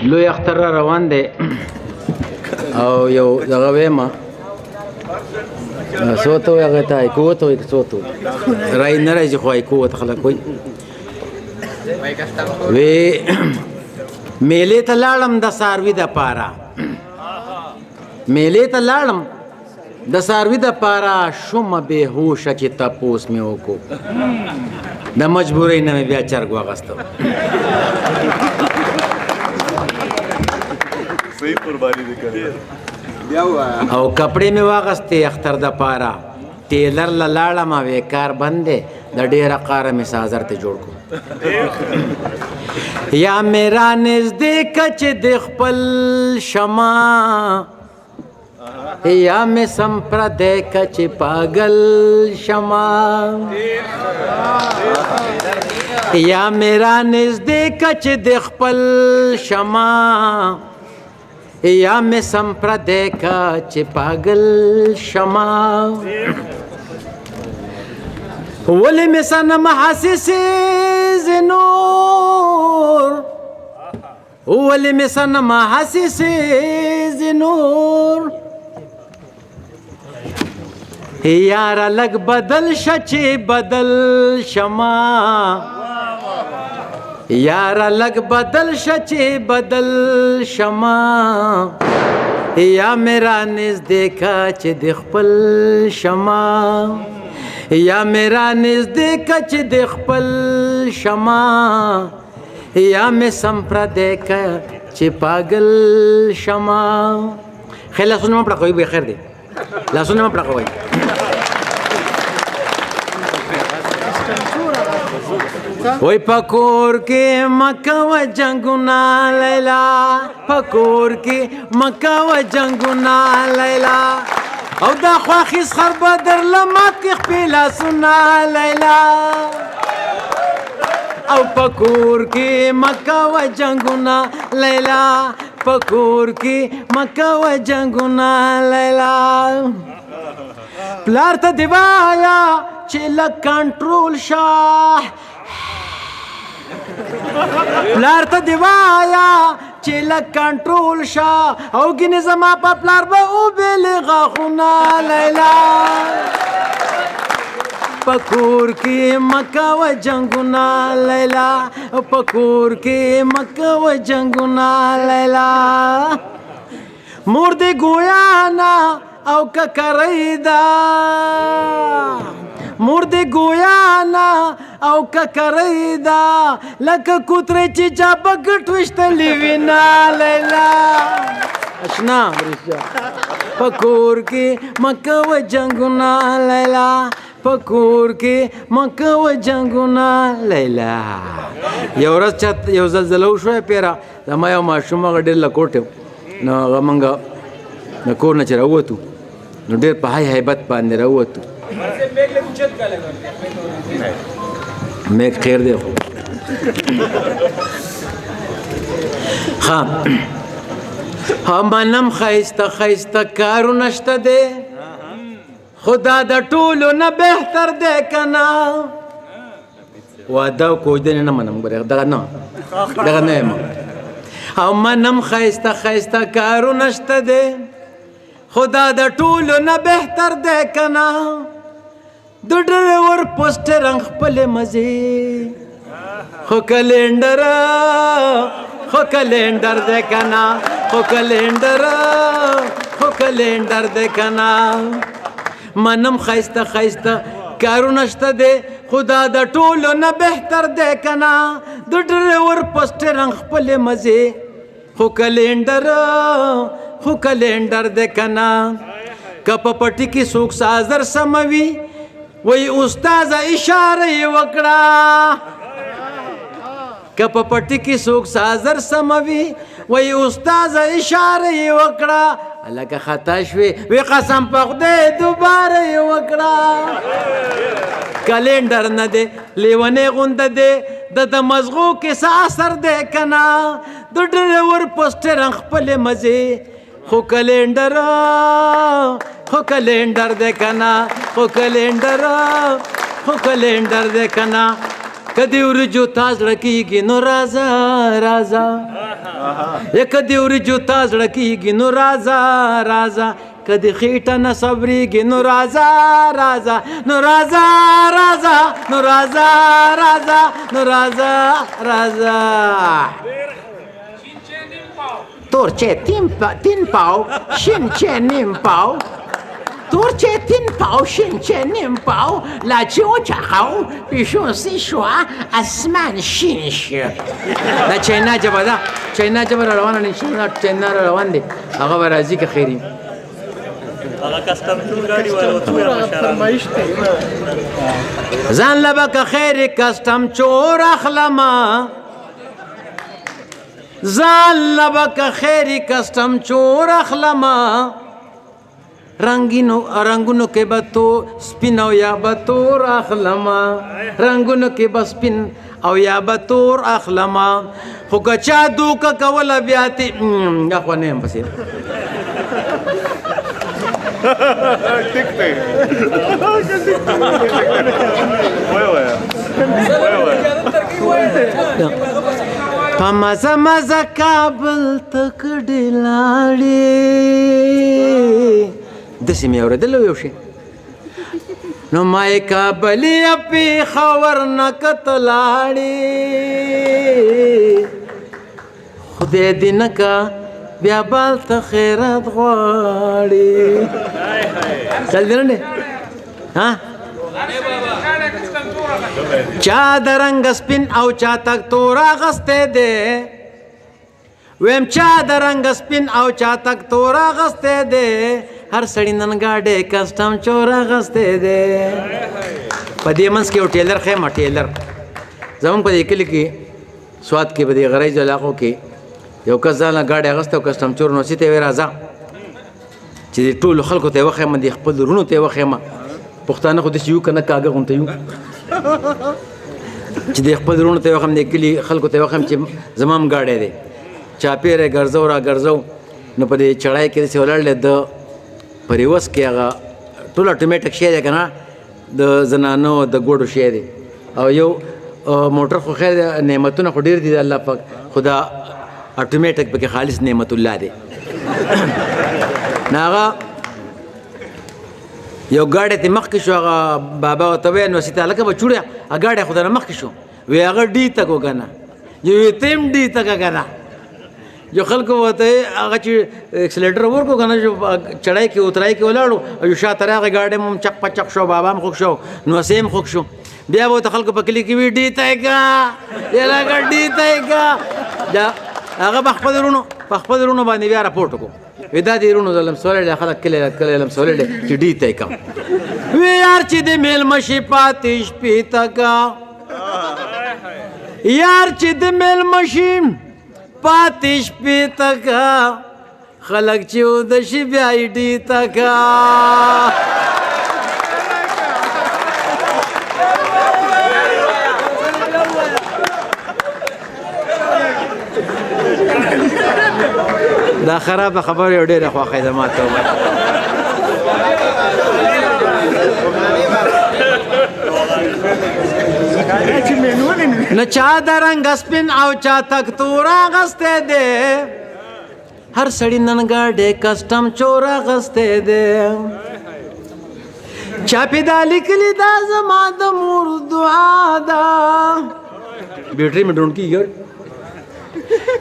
لوی اختر را روان دی او یو دغه ویما سوتو هغه ته کوتو سوتو راي نه راځي خو کوت خلک وي وی میلې ته لاړم د ساروي د پاره میلې ته لاړم د ساروي د پاره شوم به هوشه کې تپوس مې وکړو د مجبورۍ نه مې بیا چرګ واغستو صحیح قرباني دې کړې او کپڑے مې واغستې اختر د پاره ټیلر له لاړم وې کار بند دی د ډېره قاره مې سازر ته جوړ کړو یا میرا نزدې کچ د خپل شما یا مې سمپردې کچ پاگل شما یا میرا نزدې کچ د خپل شما یا میں سمپردے کا چپاگل شما ولی میں سنم حسیس زنور ولی میں سنم حسیس زنور یارا لگ بدل شچی بدل شما یارا لگ بدل شچی بدل شما یا میرا نزدیکا چی د خپل شما یا میرا نزدیکا چی د خپل شما یا می سمپردیکا چی پاگل شما خیلی لاسونه ما پړقوي به خیر دی لاسونه ما پړقوي وی پکور کی مکہ و جنگنا لیلا پکور کی مکہ و جنگنا لیلا او دا خواخیس خربا در لمات کی خپیلا سنا لیلا او پکور کی مکہ و جنگنا لیلا پکور کی مکہ و جنگنا لیلا پلار تا دیوایا چی لگ کنٹرول شاہ پلار ته دی وایا چې لږ کنټرول شه او ګینې زما په پلار به وبېلې غاښونه لیلا په کور کې مه کوه جنګونه لیلا په کور کې مه کوه جنګونه لیلا مور دې ګویا نه او ککرۍ ده مور دې ګویا نه او ککرۍ ده لکه کوترې چې چا په ګټ ویشتلې وینا لیلا اشنا په کور کې مه کوه جنګونه لیلا په کور کې مه کوه جنګونه لیلا یو ورځ چا یو زلزله وشوه پیره زما یو ماشوم هغه ډېر لکوټ نو هغه موږ د کور نه چې راووتو نو ډېر په هی هیبت باندې راووتو میک خیر دی خو منم ښایسته ښایسته کارونه شته دی خدا د ټولو نه بهتر دی که نه واده کوجدنې نه منم ګورې دغه نه یم او منم ښایسته ښایسته کارونه شته دی خدا د ټولو نه بهتر دی که نه د ډریور پوسټر رنګ خپلې مزې خو کلینډر دی که نه خو کلینډر دی که نه منم ښایسته ښایسته کارونه شته دی خدا د ټولو نه بهتر دی که نه د ډریور پوسټر رنګ خپلې مزې خو کلینډر دی که نه که په پټي کې څوک سازر سموي وی استاذ اشاره یې وکړه که په پټي کې څوک سازر سموي وی استاذ اشاره یې وکړه هلکه خطا شوې وی قسم په خدای دوباره یې وکړه کلینډر نه دی لیونی غونده دی د مزغو کې څه اثر دی که نه د ډریور پوسټر رنګ خپلې مزې خو کلینډر دی که نه خو کلینډر دی که نه کدی ورجو تاز لکیږي نو رازا رازا کدی ورجو تاز لکیږي نو رازا رازا کدی خېټه نه صبرېږي نو رازا رازا نو رازا رازا نو رازا رازا نو رازا رازا تورچه تین پاو شینچه نیم پاو تورچه تین پاو شینچه نیم پاو لاچه و چاقاو پیشون سی شوا اسمان شین شو دا چینا جبا دا چینا جبا روانه نیشون دا چینا روان دی آقا برازی که خیری هغه کسٹم ټول ګاډي وایو څو فرمایش ته ځان لبا که خیر کسٹم چور اخلما ځان لبا که خیر کسٹم چور اخلما رنگونو کې به تو سپین او یا به تور اخلما رنگونو کې به سپین او یا به تور اخلما خو که چا دوکه کوله بیا تې یا خو نه یم پسې ټیک دی په مزه مزه کابل تکډې لاړې داسې مې اورېدلی یو شی نو ما یې کابلي پېښور نه کته لاړې خدای دې نه کا بیا بالته خیرات غواړي چل دی نه دی چا د رنګ سپین او چا تک تور اغستی دی ویم چا د رنګ سپین او چا تک تور اغستی دی هر سړي نن ګاډی کسټم چور اغستی دی په دې منځ کې یو ټیلر خیمه ټیلر زموږ په دې کلي کې سوات کې په دې غریزو علاقو کې یو کس ځانله ګاډی اغستی او کسټم چور نو سیته وی راځه چې د ټولو خلکو ته یې وښیم د خپل وروڼو ته یې وښیم پښتانه خو داسې یو که نه کاږه غونته یو چې د خپل وروڼو ته یې وښیم د کلي خلکو ته یې وښیم چې زما هم ګاډی دی چاپېره یې ګرځو را ګرځو نو په دې چړای کې داسې ولاړ دی د په ریوس کې هغه ټول اټومیټک شی دی که نه د زنانو د ګوډو شی دی او یو موټر خو خیر دی نعمتونه خو ډېر دي د الله پاک خو دا اټومیټک پکې خالص نعمت الله دی نو هغه یو ګاډی ته مخکې شو هغه بابا ورته وویل نو سیته هلکه به چوړیا هغه ګاډی خو درنه مخکې شو وی هغه ډي تک و که نه یو ته هم ډي تکه که نه جو خلکو ورته هغه چې اکسلیټر ورکړو که نه چړای کې اترای کې ولاړو او یو شاته راغی ګاډی هم چق په چق شو بابا هم خوږ شو نو سیم خوږ شو بیا به ورته خلکو په کلي کې وي ډي تی که یلکه ډي تی که هغه په خپل وروڼو باندې بیا راپورټ وکړو وی دا دې وروڼو زه لمسولی دی خلک کلی لمسولی دی چې ډي تی که وی یار چې د میلمه شي پاتې شپې ته که یار چې د میلمه شي پاتې شپې ته که خلک چې اوده شي بیا یې ډي ته که دا خرابه خبره یو ډېره خوښه ده ما ته نه چا د رنګ سپین او چا تک تور اغستی دی هر سړي نن ګاډی کسټم چور اغستی دی چا پې دا لیکلي دا زما د مور دعا ده بیټري مې ډونډ کېږي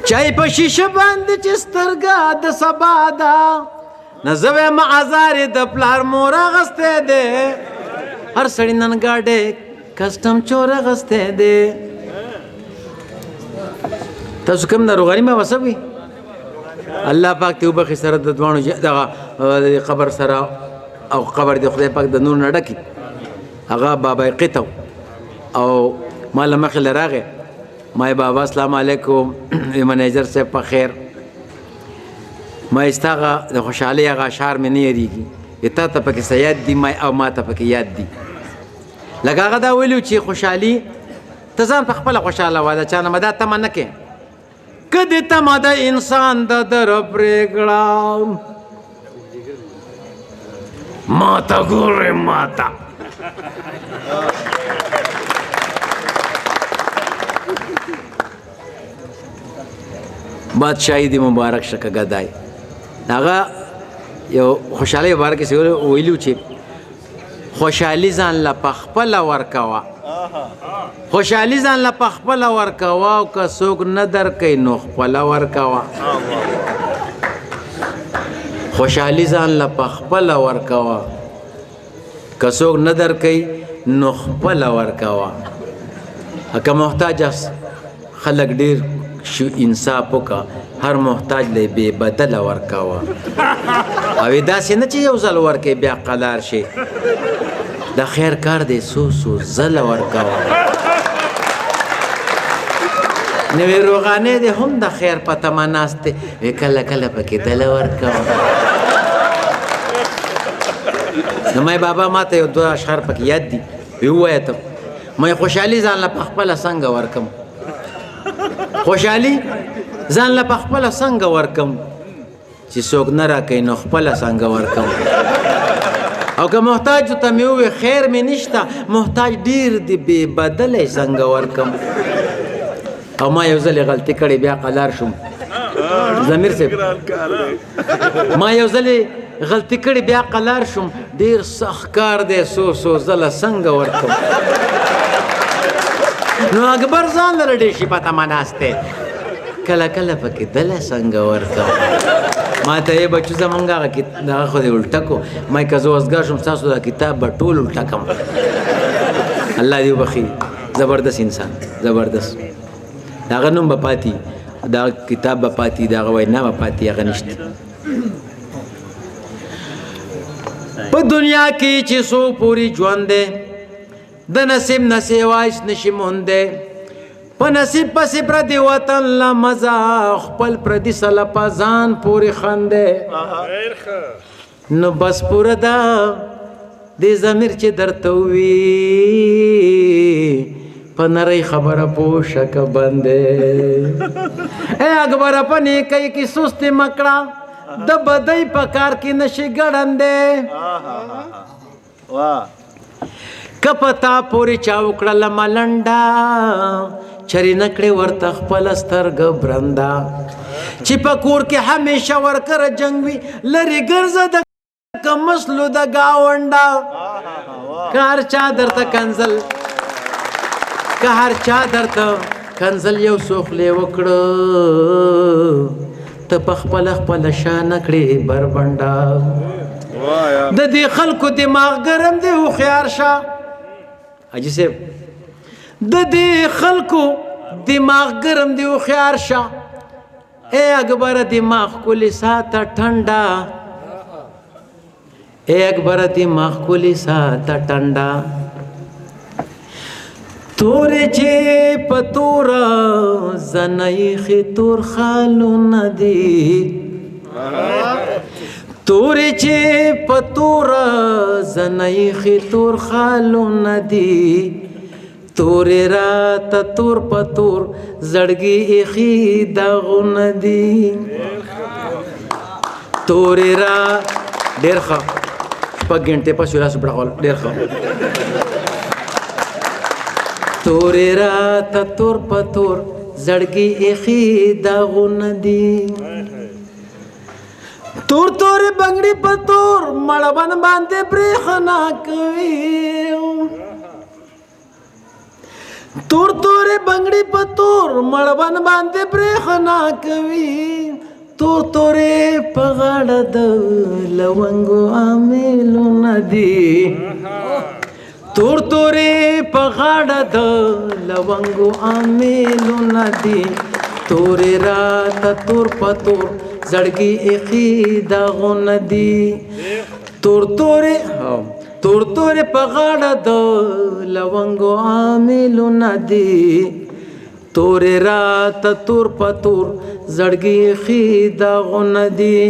چای په شیشه باندې چې سترګه د سبا ده نه زه وایم ازار یې د پلار مور اغستی دی هر سړي نن ګاډی کسټم چور اغستی دی تاسو کوم ناروغاني به وسه وي الله پاک ته وبخي سره د دواړو دغه قبر سره او قبر د خدای پاک د نور نه ډکي هغه بابا قیتو او ما له مخې له راغی ما بابا السلام علیکم منیجر صاحب په خیر ما استاغه د خوشحالۍ هغه اشعار مې نه یریږي تا ته پکې څه یاد دي او ما ته پکې یاد دي لکه هغه دا ویلي چې خوشحالي ته ځان په خپله خوشحاله وه د چا نه دا تمه نه کې که د تمه د انسان د در پرېږړه ما ته ګورې ما ته بادشاہی دی مبارک شکه گدای هغه یو خوشحالي مبارک سی ویلو چې خوشحالي ځان له پخپله ورکوه خوشحالي ځان له پخپله ورکوه او که څوک نه درکوي نو خپله ورکوه خوشحالي ځان له پخپله ورکوه که څوک نه درکوي نو خپله ورکوه که محتاج خلک ډېر انصاف وکړه هر محتاج له بې بدله ورکوه او داسې نه چې یو ځل ورکوي بیا قلار شي د خیر کار دی څو ځله ورکوه نوې روغانۍ دی هم د خیر په تمه ناست دی وی کله کله پکې دله ورکوه نو مای بابا ماته یو دوه اشعار پکې یاد دي وی ووایه ته مای خوشحالي ځان له پخپله څنګه ورکم خوشحالي ځان له پخپله څنګه ورکم چې څوک نه راکوي نو خپله څنګه ورکم او که محتاج ته مې ووی خیر مې نشته محتاج ډېر دی بې بدله څنګه ورکم او ما یو ځل غلطي کړې بیا قلار شوم ضمیر صاحب ما یو ځل غلطي کړې بیا قلار شوم ډېر سخت کار دی څو ځله څنګه ورکم نو اکبر ځان لره ډېر شي په تمه ناست دی کله کله پکې دله څنګه ورکم ما ته یې بچو زمونږ هغه خو دې الټه کو ما که زه وزګار شم ستاسو دا کتاب به ټول الټه کړم الله دې وبخي زبردست انسان زبردست د هغه نوم به پاتې د هغه کتاب به پاتې د هغه وینا به پاتې هغه نشته په دنیا کې چې څو پورې ژوند دی د نصیب نه سیوا هېڅ نشي موندی په نصیب پسې پردي وطن له مزه خپل پردي سله په ځان پورې خندی نو بس پوره ده دې ضمیر چې درته ووي په نرۍ خبره پوه شه که بندې ای اکبره په نیکۍ کې سستي مه کړه د بدۍ په کار کې نشي ګړندې که په تا پورې چا وکړله ملنډه چرې نه کړې ورته خپله سترګه برنده چې په کور کې همیشه ورکره جنګ وي لرې ګرځه د کمسلو د ګاونډه که هر چا درته کنځل که هر چا درته کنځل یو سوخلې وکړه ته په خپله شا نه کړې بربنډه د دې خلکو دماغ ګرم دی هوښیار شه حاجي صاحب د دې خلکو دماغ ګرم دی هوښیار شه ای اکبره دماغ کلی ساته ټنډه ای اکبره دماغ کلی ساته ټنډه تورې چې په توره زنایخې تور خالونه دي تورې چې په توره زنایخې تور خالونه دي تورې راته تور په تور زړګي ایښي داغونه دي تورې را ډېر ښه شپږ ګنټې پس یو لاس وپړغول ډېر ښه تورې راته تور په تور زړګي ایښي داغونه دي تور تورې بنګړي په تور مړبن باندې برېښنا کوي تور تورې بنګړي په تور مړبن باندې برېښنا کوي تور تورې په غاړه د لونګو امیلونه دي تور تورې په غاړه د لونګو امیلونه دي تورې راته تور په تور زړګي ایښي داغونه دي تور تورې په غاړه د لونګو امیلونه دي تورې راته تور په تور زړګي ایښي داغونه دي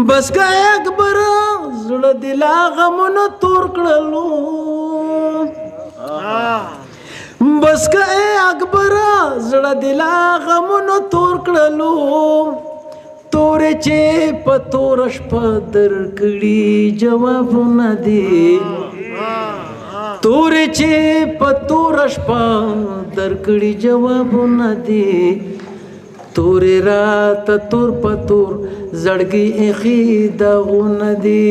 بس که اکبره زړه دې لا غمونه تور کړلو بس که اکبره زړه دې لا غمونه تور کړلو تورې چې په توره شپه درکړي جوابونه دي تورې چې په توره شپه درکړي جوابونه دي تورې راته تور په تور زړګي ایخي دغونه دي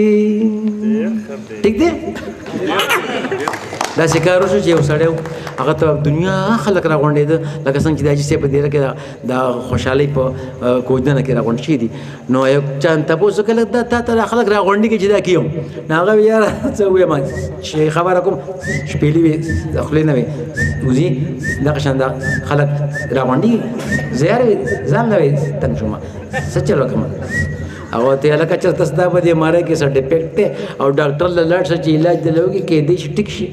ټیک دی دا کار وشو چې یو سړی هغه ته دنیا خلک راغونډېده لکه څنګه چې دا چې په دیره کې د خوشحالۍ په کوجدنه کې راغونډ شي دي نو یو چا تپوس وکړه دا تا ته خلک راغونډي کې چې دا کیم نو هغه یاره څه ووایم چې خبره کوم شپېلې وي خولې نه وي وځي دغه شان دا خلک راغونډي زیار وي ځان نه وي تنګ شوم څه چلو کوم او ته لکه چې تاسو دا به دې ماره کې څه ډیفیکټ او ډاکټر له لاړ څه چې علاج دلوږي کې دې ټیک شي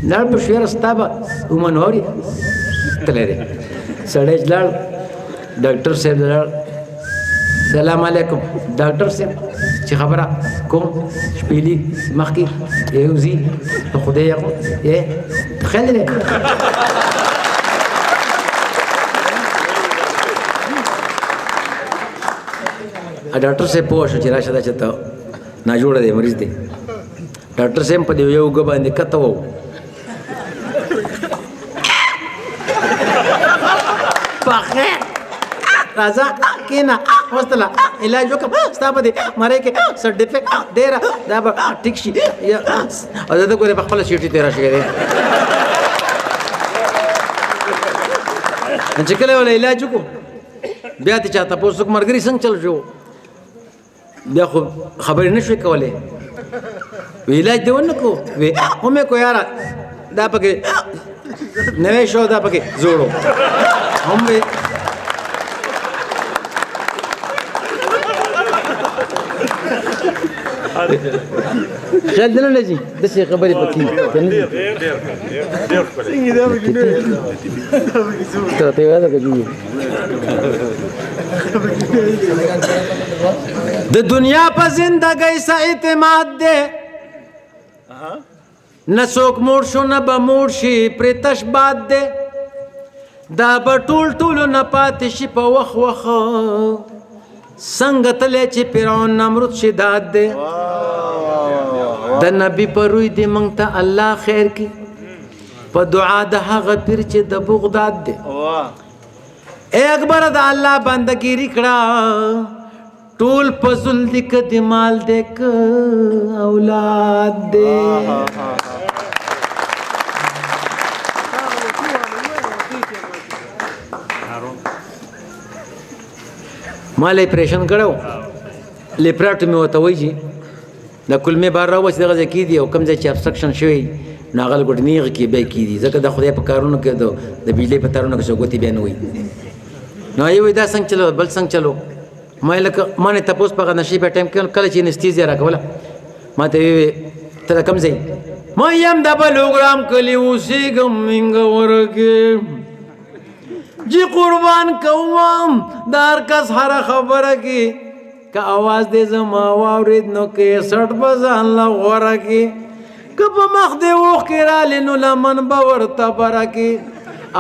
لاړ په شویر ستابه ومنوري تلری سړی لاړ ډاکټر صاحب لاړ سلام علیکم ډاکټر صاحب چې خبره کوم شپېلې مخکې یوزي په خدای یې خیال دی ډاکټر صاحب پوه شو چې راشه دا چې ته ناجوړه دی مریض دی ډاکټر صاحب په دې یو اوږه باندې کته وو بخیر راځه کېنه وستله علاج وکړه ستا په دې مرۍ کې سرټیفیکټ دی را دا به ټیک شي او زه ته ګورې په خپله سیټي تېره شوی دی چې کله وله علاج وکړو بیا دې چا تپوس وکړو ملګري څنګه چل شو بیا خو خبرې نه شوې کولی وی علاج دې ونه کړو وی ومې کو یاره دا پکې نوی شو دا پکې زوړو هم وی خیال دې نه لځي داسې خبرې پکې د دنیا په زندګۍ سه اعتماد دی نه څوک موړ شو نه به موړ شي پرې تش باد دی دا به ټولو نه پاتې شي په وخت څنګه تللی چې فرعون نمرود شي داد دی د نبي په روی دې موږ ته الله خیر کړي په دعا د هغه پیر چې د بغداد دی ای اکبر د الله بندګیري کړه ټول پزل دې که د مال دې که اولاد دې ما لیپریشن کړو لیپراټومي ورته وایي د کلمې بار راوځي دغه ځای کېدي او کوم ځای چې ابسټرکشن شوی نو هغه لږ نیغ کې بیا کېدي ځکه د خدای په کارونو کې د بجلۍ په تارونو کې څوک ګوتې بیا نه وایي نو یې وایي دا څنګه چلو بل څنګه چلو ما لکه ما نه تپوس په هغه نشي په ټایم کې کله چې انستیزیا راکوله ما ته ویې ته د کوم ځای ما یم د بلوګرام کلي اوسېږم منګور کې جی قربان کوم د هر کس هره خبره کې که اواز دې زما واورېد نو کیسټ به ځان له غوره کې که په مخ دې اوښکې رالې نو لمن به ورته بره کې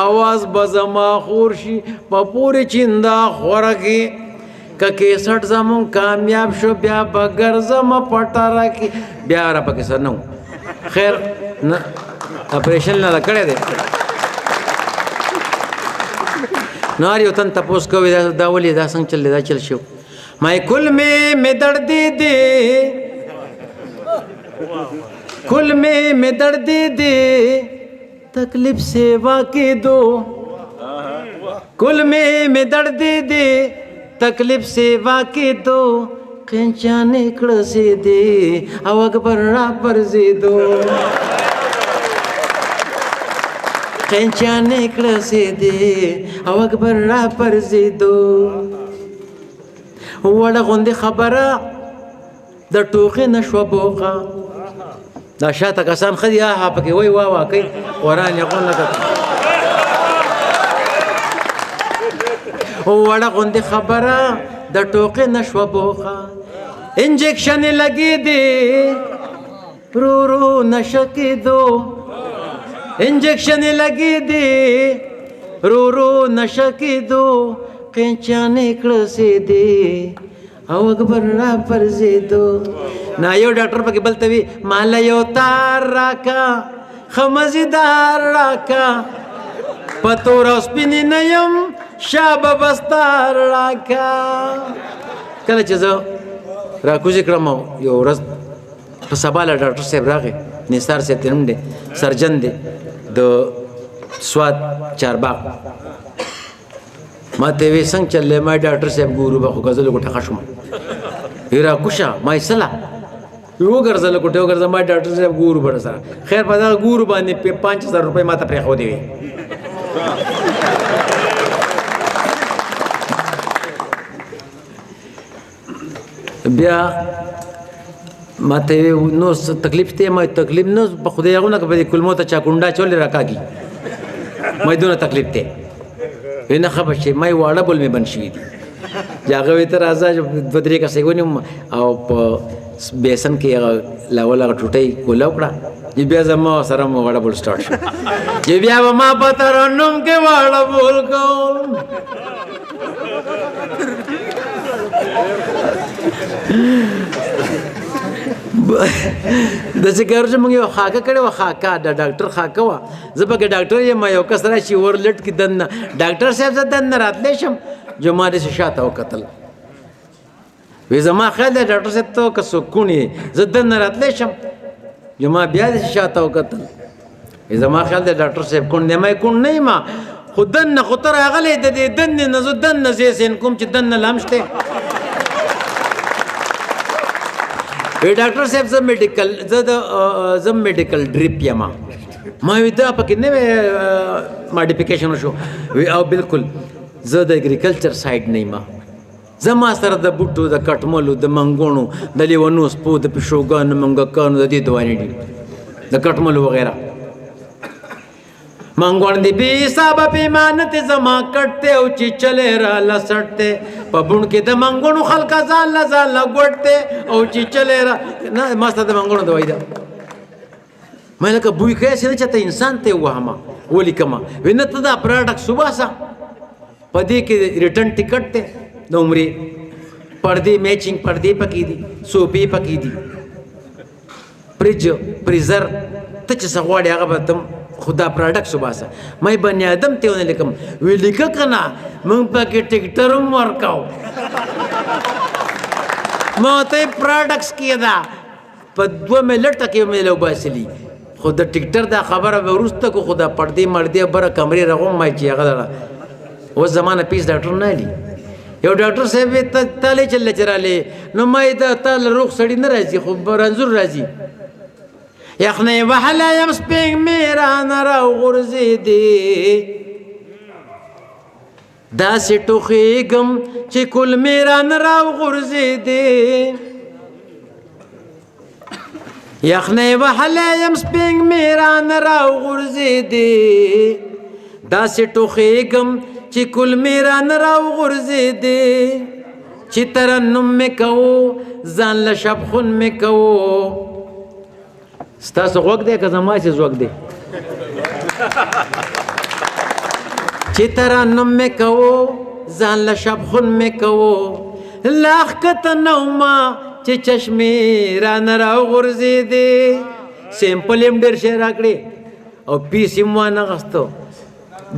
اواز به زما خور شي په پورې چینده خوره کې که کیسټ زمون کامیاب شو بیا به ګرځم پټره کې بیا را پکې سر نه و خیر نه اپریشن نه کړی دی نو هر یو تن تپوس کوي دا ولې دا څنګه چل دا چل شو مای کل میں دردی دے کل میں دردی دے تکلیف سے واقع دو کل میں دردی دے تکلیف سے واقع دو کنچانے کڑ سے دے او اکبر را پر سے دو کنچانے کڑ سے دے او اکبر را پر سے دو وړه غوندې خبره د ټوخې نه شوه بوغه دا شاته کسان ښه دي ها پکې وایي وا کوي قرآن یې غون لکه وړه غوندې خبره د ټوخې نه شوه بوغه انجکشن یې لګې دی رو نشه کېدو انجکشن یې لګې دی رو نشه کېدو کنچانے کړه سي دي او اکبر را پرزیدو نا یو ډاکټر پکې بلته وی مال یو تار راکا خمزدار راکا پتو راس پینې نیم شابه بستار راکا. کله چې زه راکوزی کړم یو ورځ په سبا له ډاکټر صاحب راغی، نثار صاحب ته نوم دی، سرجن دی د سوات چارباغ. ما ته وی څنګه چلې؟ ما ډاکټر صاحب ګورو به خو غزل کو ټخه شوم. هیرا کوشا ما سلا یو ګرځل کوټه ګرځم ما ډاکټر صاحب ګورو بر سره. خیر په دا ګورو باندې 5000 روپۍ ما ته پرې خو دی. بیا ما ته نو تکلیف ته ما تکلیف نو په خدای هغه نه په کلمو ته چا کونډه چولې راکاږي مې دونه تکلیف ته وینه خبر شي مې واړه بول مې بن شي دي جاګه وې تر ازا د درې کا سیګونی او په بیسن کې لاولا ټوټي کولا وکړه چې بیا زما سره مو واړه بول سٹارټ شو چې بیا ما پتر نوم کې واړه بول کول د څنګه چې موږ یو خاکه کړو خاکه د ډاکټر خاکه وا زبګه ډاکټر یې ما یو کس راشي ورلټ کې دنه ډاکټر صاحب زدن راتلې شم جمعه دې شاته او قتل وې زما خیال ډاکټر صاحب ته کسو کونی زدن راتلې شم جمعه بیا دې شاته او قتل وې زما خیال ډاکټر صاحب کون نه مې کون نه ما خدن خطر غلې د دې دن نه زدن نه زین کوم چې دن لامشته وی ډاکټر صاحب زه میډیکل ډریپ یم ما وی دا پکې نه ماډیفیکیشن شو وی او بالکل زه د اګریکلچر سایډ نه یم زما سره د بوټو د کټملو د منګونو د لیونو سپو د پښوګانو منګکانو د دې دوانې دي د کټملو وغیرہ منگوان دی بی حساب پیمانت زما کٹتے او چی چلے را لسٹتے پبون کے دا منگونو خلقا زال گوڑتے او چی چلے را نا ماستا دا منگونو دوائی دا میں لکا بوئی کیسے نا چاہتا انسان تے ہوا ہما ولی کما وینتا دا پراڈک صبح سا پدی کے ریٹرن ٹکٹ تے نمری پردی میچنگ پردی پکی دی سوپی پکی دی پریج پریزر تچ سغواڑی آگا با تم خدا پراډکټ صباسه مې بنی آدم ته ونه لیکم وی لیک کنا مونږ پکې ټیکټرم ورکاو مو ته پراډکټس کیدا په دوه ملټه کې مې لو باسلی خدا ټیکټر دا خبره ورسته کو خدا پردې مړدې بره کمرې رغوم مې چې هغه و زمانه پیس ډاکټر نه لی یو ډاکټر صاحب ته تاله چل چراله نو مې دا تل روغ سړی نه راځي خو رنزور راځي یخنی وحلا یم سپینگ میران راو غرزی دی دا سی ٹوخیگم چی کل میران راو غرزی دی یخنی وحلا یم سپینگ میران راو غرزی دی دا سی ٹوخیگم چی کل میران راو غرزی دی چی ترنم میں کهو زان لشب خون میں کهو ستاسو غوږ دی که زما چې زوږ دی چې ترنم مې کوو ځان له شبخون مې کوو لاخ کته نوما چې چشمې رانه راوغورځېدې سیمپل یې هم ډېر شی راکړې او پیس یې هم وانغستو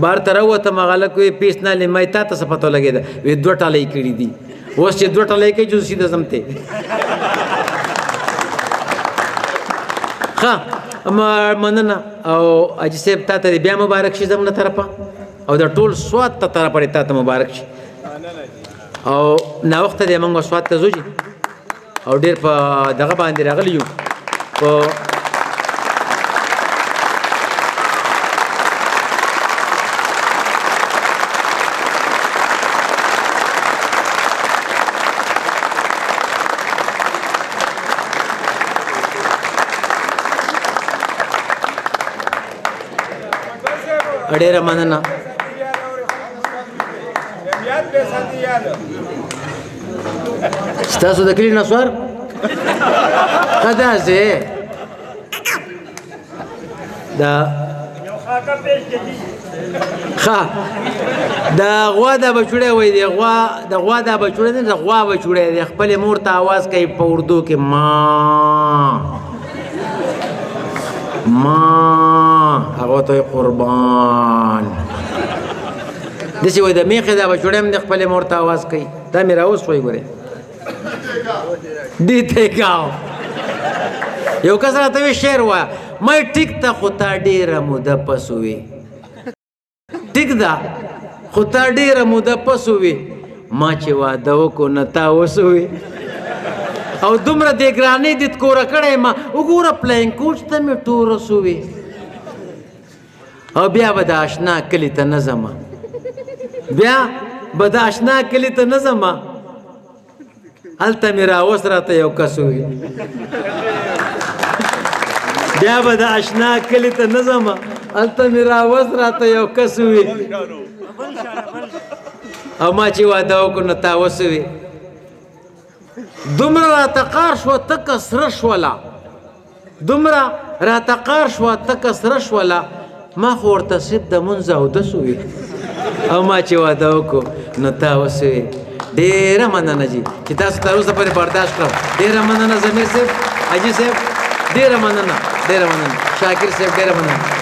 بار ته راووتم هغه هلک وی پیس نه لې ما تا ته څه پته لګېده وی 2 ټالۍ کړي دي اوس چې 2 ټالۍ کوي جو سیده ځم ته مننه او اجي صاحب تا ته بیا مبارک شي زموږ طرفه او د ټول سوات ته طرفه تا ته مبارک شي او نا وخت دې موږ سوات ته ځو او ډېر په دغه باندې راغلی یو په ډېره مننه ستاسو د کلي نسوار ښه داسې دا ښه د غوا دا بچوړی وایي د غوا دا بچوړی دی د غوا بچوړی دی خپلې مور ته اواز کوي په اردو کې ما هغه ته قربان داسې وایي د میخې دا به چوړی هم د خپلې مور ته اواز کوي دا مې راوس وایي ګورې دیتېګاو یو کس راته وی شعر وایه مې ټیک ته خو تا ډېره موده پس وې ټیک ده خو تا ډېره موده پس وې ما چې واده وکړو نه تا اوس وې او دومره دې ګرانۍ دې کوره کړی ما وګوره پلاین کوچ ته مې ټوره سوې او بیا به د اشنا کلي ته نه ځمه بیا به د اشنا کلي ته نه ځمه هلته مې راوس راته یو کس ووي بیا به د اشنا کلي ته نه ځمه هلته مې راوس راته یو کس ووي او ما چې واده وکړو نو تا وسوې دومره راته قار شوه تکه سره شوله دومره راته قار شوه تکه سره شوله ما خو ورته صرف د مونځ اودس ووي او ما چې واده وکړو نو تا وسوې ډېره مننه جي چې تاسو تر اوسه پورې برداشت کړم ډېره مننه ضمیر صاحب حاجي صاحب ډېره مننه شاکر صاحب ډېره مننه